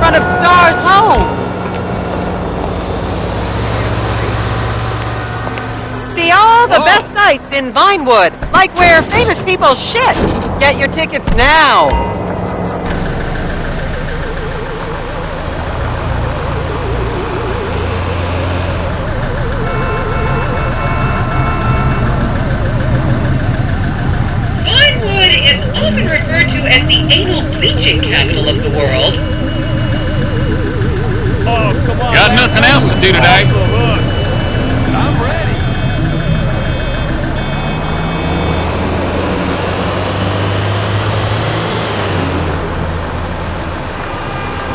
front of Star's home. See all the best sights in Vinewood, like where famous people shit. Get your tickets now. Vinewood is often referred to as the anal bleaching capital of the world. Oh, come on. Got nothing else to do today. I'm ready.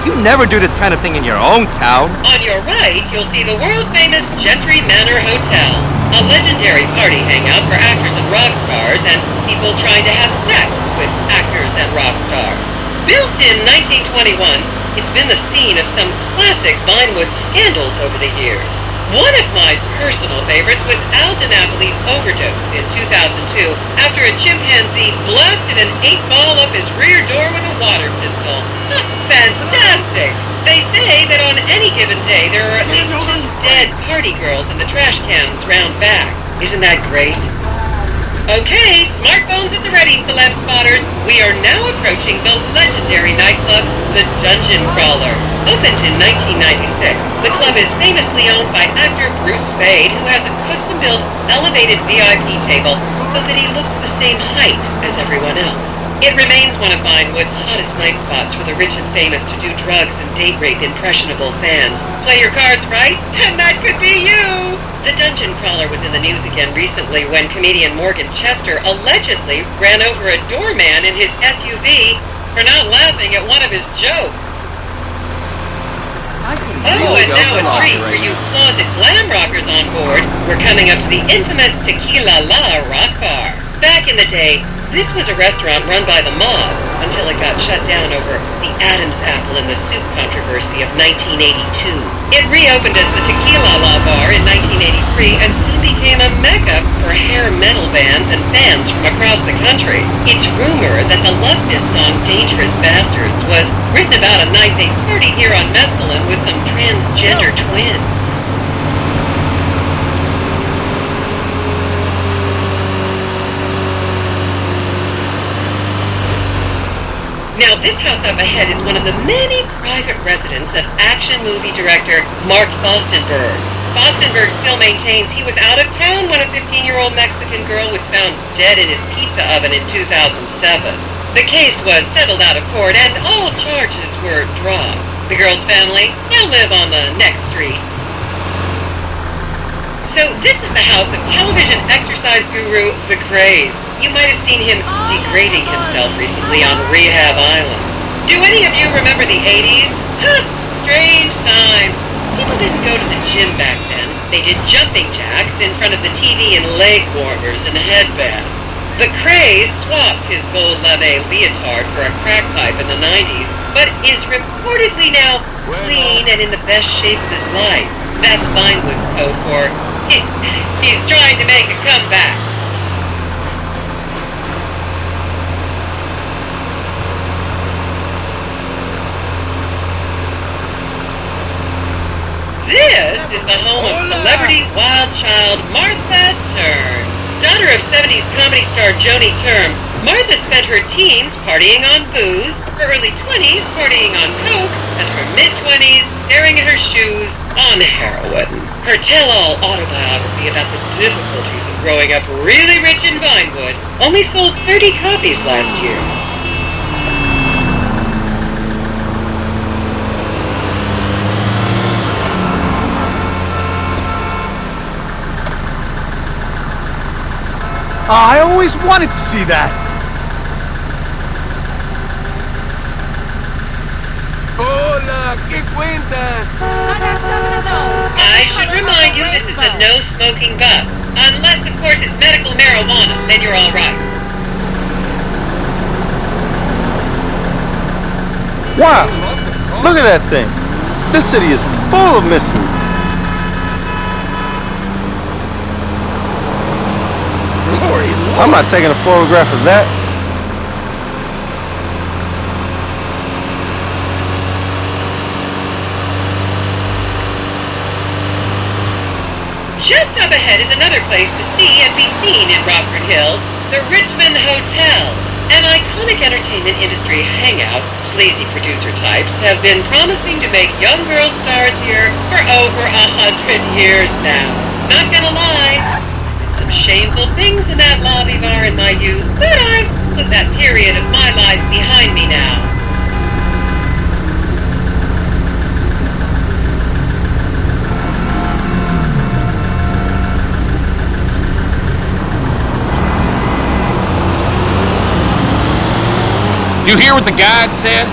You never do this kind of thing in your own town. On your right, you'll see the world-famous Gentry Manor Hotel, a legendary party hangout for actors and rock stars and people trying to have sex with actors and rock stars. Built in 1921, it's been the scene of some classic Vinewood scandals over the years. One of my personal favorites was Al DiNapoli's overdose in 2002 after a chimpanzee blasted an 8-ball up his rear door with a water pistol. Fantastic! They say that on any given day there are at least 2 dead party girls in the trash cans round back. Isn't that great? Okay, smartphones at the ready, celeb spotters. We are now approaching the legendary nightclub, the Dungeon Crawler. Opened in 1996, the club is famously owned by actor Bruce Spade, who has a custom-built, elevated VIP table so that he looks the same height as everyone else. It remains one of Vinewood's hottest night spots for the rich and famous to do drugs and date rape impressionable fans. Play your cards right, and that could be you! The Dungeon Crawler was in the news again recently when comedian Morgan Chester allegedly ran over a doorman in his SUV for not laughing at one of his jokes. Oh, and now a treat for you closet glam rockers on board. We're coming up to the infamous Tequila La Rock Bar. Back in the day, this was a restaurant run by the mob until it got shut down over the Adam's apple in the soup controversy of 1982. It reopened as the Tequila La Bar in 1983 and soon became a mecca for hair metal bands and fans from across the country. It's rumored that the Love Fist song Dangerous Bastards was written about a night they partied here on mescaline with some transgender twins. Now, this house up ahead is one of the many private residences of action movie director Mark Fostenberg. Fostenberg still maintains he was out of town when a 15-year-old Mexican girl was found dead in his pizza oven in 2007. The case was settled out of court and all charges were dropped. The girl's family now live on the next street. So this is the house of television exercise guru The Craze. You might have seen him degrading himself recently on Rehab Island. Do any of you remember the 80s? Strange times. People didn't go to the gym back then. They did jumping jacks in front of the TV and leg warmers and headbands. The Craze swapped his gold lame leotard for a crack pipe in the 90s, but is reportedly now clean and in the best shape of his life. That's Vinewood's code for he's trying to make a comeback. This is the home of celebrity wild child Martha Turn. Daughter of 70s comedy star Joni Term, Martha spent her teens partying on booze, her early 20s partying on coke, and her mid-20s staring at her shoes on heroin. Her tell-all autobiography about the difficulties of growing up really rich in Vinewood only sold 30 copies last year. I always wanted to see that. Hola, ¿qué cuentas? I got 7 of those. I should remind you this is a no-smoking bus. Unless, of course, it's medical marijuana, then you're all right. Wow, look at that thing. This city is full of mysteries. I'm not taking a photograph of that. Just up ahead is another place to see and be seen in Rockford Hills, the Richmond Hotel. An iconic entertainment industry hangout, sleazy producer types have been promising to make young girl stars here for over 100 years now. Not gonna lie, I did some shameful things in that lobby bar in my youth, but I've put that period of my life behind me now. You hear what the guide said?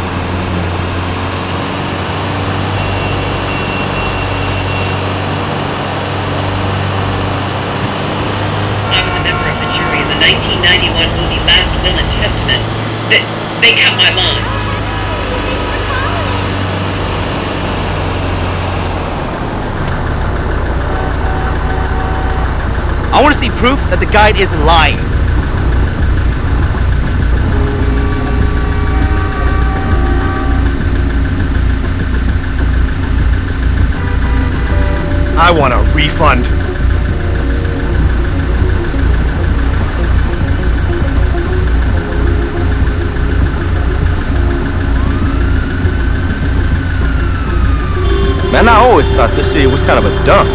I was a member of the jury in the 1991 movie Last Will and Testament. They cut my line. I want to see proof that the guide isn't lying. I want a refund. Man, I always thought this city was kind of a dump.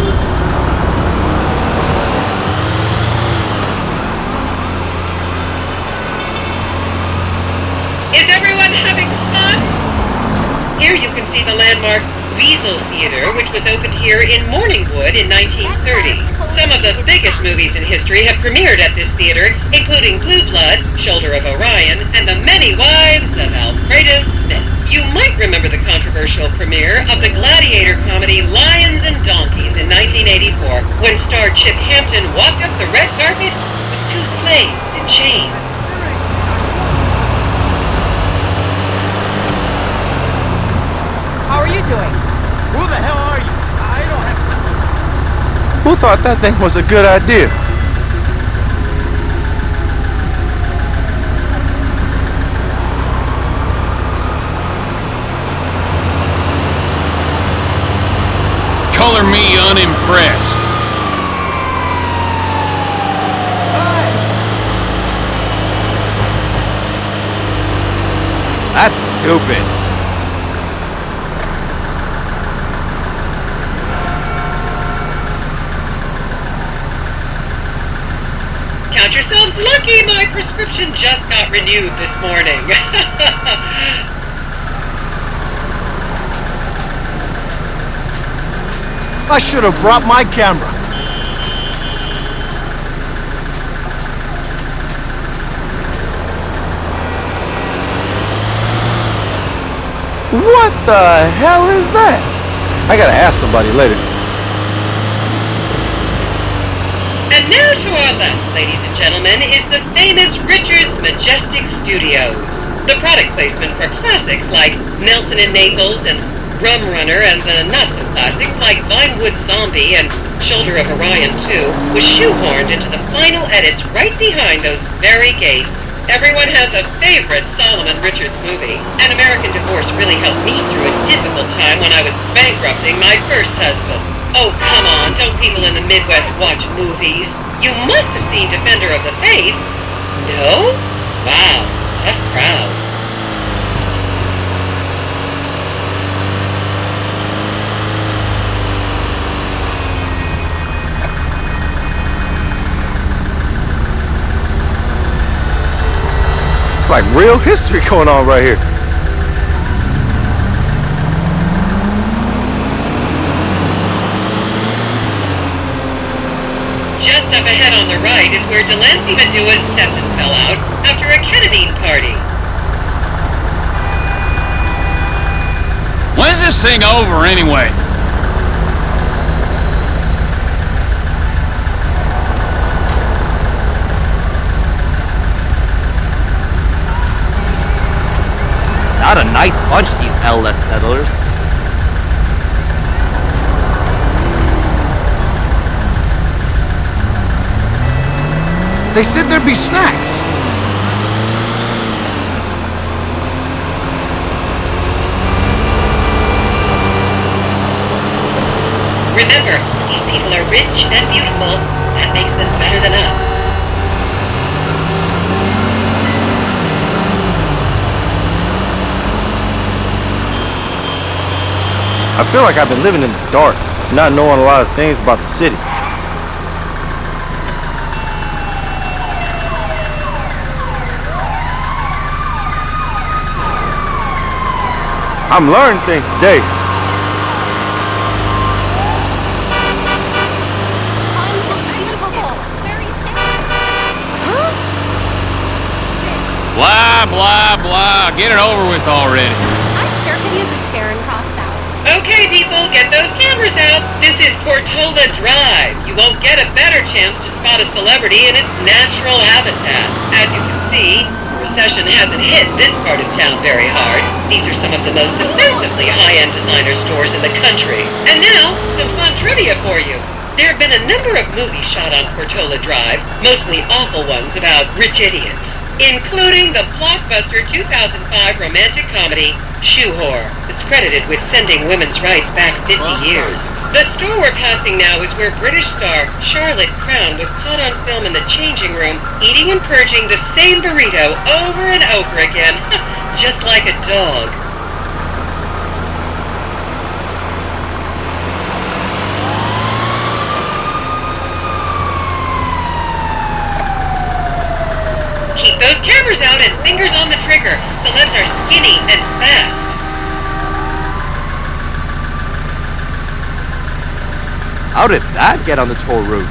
Is everyone having fun? Here you can see the landmark Weasel Theater, which was opened here in Morningwood in 1930. Some of the biggest movies in history have premiered at this theater, including Blue Blood, Shoulder of Orion, and The Many Wives of Alfredo Smith. You might remember the controversial premiere of the gladiator comedy Lions and Donkeys in 1984, when star Chip Hampton walked up the red carpet with two slaves in chains. How are you doing? Who the hell are you? I don't have time. Who thought that thing was a good idea? Color me unimpressed. That's stupid. Count yourselves lucky, my prescription just got renewed this morning. I should have brought my camera. What the hell is that? I gotta ask somebody later. And now to our left, ladies and gentlemen, is the famous Richards Majestic Studios. The product placement for classics like Nelson and Naples and Rum Runner, and the not-so-classics like Vinewood Zombie and Shoulder of Orion 2 was shoehorned into the final edits right behind those very gates. Everyone has a favorite Solomon Richards movie. An American Divorce really helped me through a difficult time when I was bankrupting my first husband. Oh, come on, don't people in the Midwest watch movies? You must have seen Defender of the Faith. No? Wow, tough crowd. It's like real history going on right here. Just up ahead on the right is where Delancey Medua's septum fell out after a ketamine party. When's this thing over anyway? Not a nice bunch, these LS settlers. They said there'd be snacks. Remember, these people are rich and beautiful. That makes them better than us. I feel like I've been living in the dark, not knowing a lot of things about the city. I'm learning things today. Blah, blah, blah. Get it over with already. I sure could use a Sharon crossed out. Okay, people, get those cameras out. This is Portola Drive. You won't get a better chance to spot a celebrity in its natural habitat. As you can see, the recession hasn't hit this part of town very hard. These are some of the most offensively high-end designer stores in the country. And now, some fun trivia for you. There have been a number of movies shot on Portola Drive, mostly awful ones about rich idiots, including the blockbuster 2005 romantic comedy, Shoe Whore, that's credited with sending women's rights back 50 years. The store we're passing now is where British star Charlotte Crown was caught on film in the changing room, eating and purging the same burrito over and over again, just like a dog. Keep those cameras out and fingers on the trigger. Celebs are skinny and fast. How did that get on the toll roads?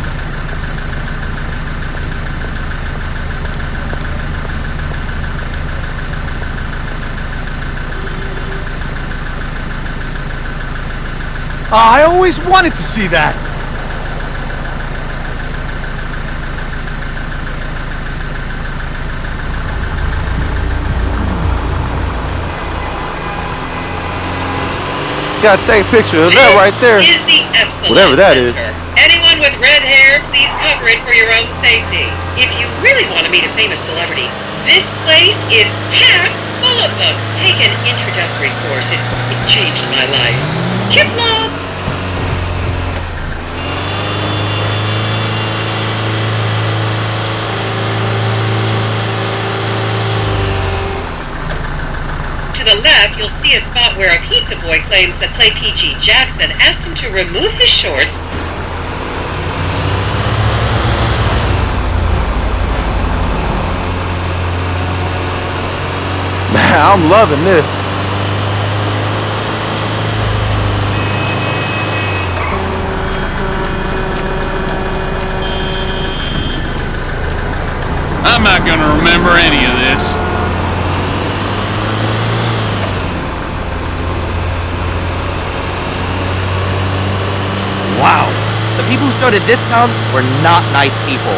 I always wanted to see that. Gotta take a picture of that right there. This is the Epsilon Whatever that is. Center. Anyone with red hair, please cover it for your own safety. If you really want to meet a famous celebrity, this place is packed full of them. Take an introductory course. It changed my life. Kiflop! To the left, you'll see a spot where a pizza boy claims that Play P.G. Jackson asked him to remove his shorts. Man, I'm loving this. I'm not gonna remember any of this. Wow, the people who started this town were not nice people.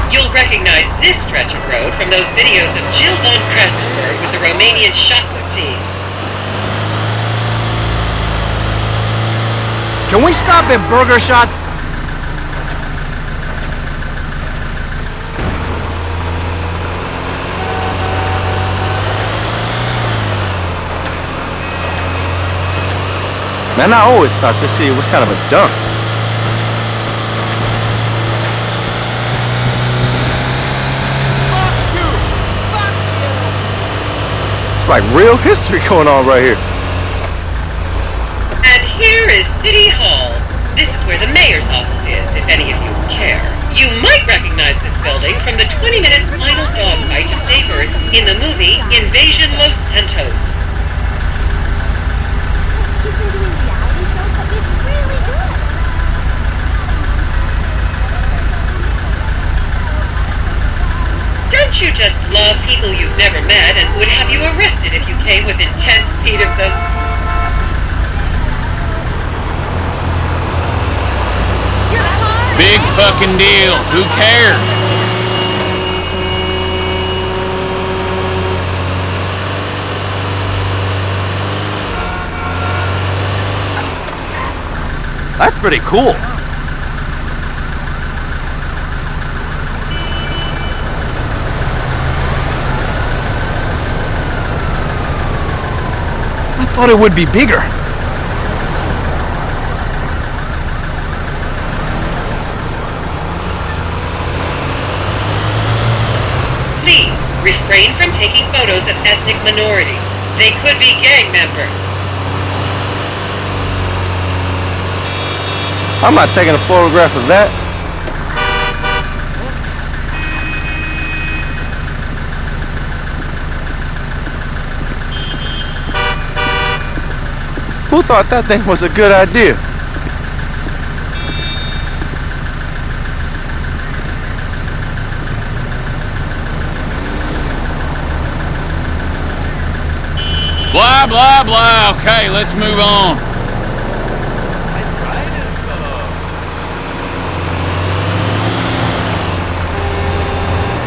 You'll recognize this stretch of road from those videos of Jill von Krastenberg with the Romanian shotgun team. Can we stop at Burger Shot? Man, I always thought this city was kind of a dump. It's like real history going on right here. And here is City Hall. This is where the mayor's office is, if any of you care. You might recognize this building from the 20-minute final dogfight to save Earth in the movie Invasion Los Santos. He's been doing reality shows, but he's really good. Don't you just love people you've never met and would have you arrested if you came within 10 feet of them? Big fucking deal. Who cares? That's pretty cool. thought it would be bigger. Please refrain from taking photos of ethnic minorities. They could be gang members. I'm not taking a photograph of that. Who thought that thing was a good idea? Blah, blah, blah. Okay, let's move on.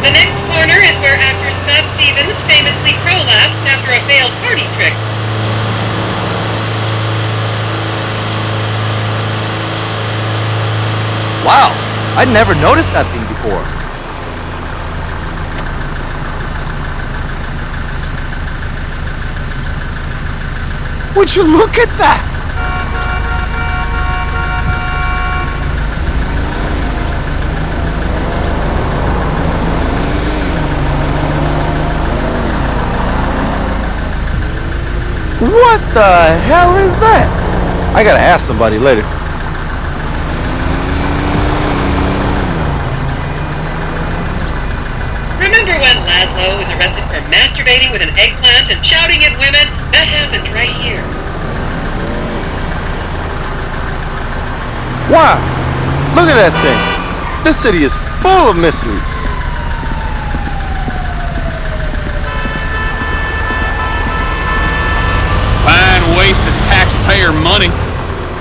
The next corner is where actor Scott Stevens famously prolapsed after a failed party trick. Wow, I'd never noticed that thing before. Would you look at that? What the hell is that? I gotta ask somebody later. Remember when Laszlo was arrested for masturbating with an eggplant and shouting at women? That happened right here. Wow! Look at that thing. This city is full of mysteries. Fine waste of taxpayer money.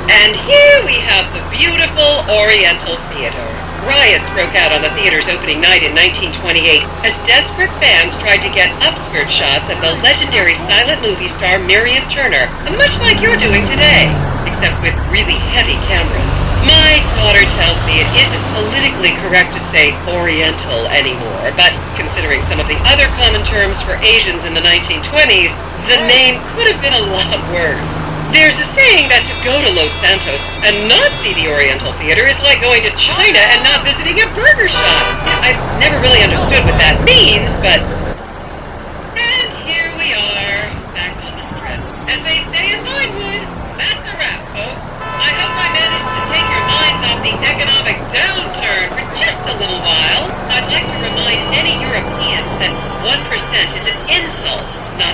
And here we have the beautiful Oriental Theater. Riots broke out on the theater's opening night in 1928 as desperate fans tried to get upskirt shots of the legendary silent movie star Miriam Turner, much like you're doing today, except with really heavy cameras. My daughter tells me it isn't politically correct to say Oriental anymore, but considering some of the other common terms for Asians in the 1920s, the name could have been a lot worse. There's a saying that to go to Los Santos and not see the Oriental Theater is like going to China and not visiting a burger shop. I've never really understood what that means, but... And here we are, back on the strip. As they say in Vinewood, that's a wrap, folks. I hope I managed to take your minds off the economic downturn for just a little while. I'd like to remind any Europeans that 1% is an insult, not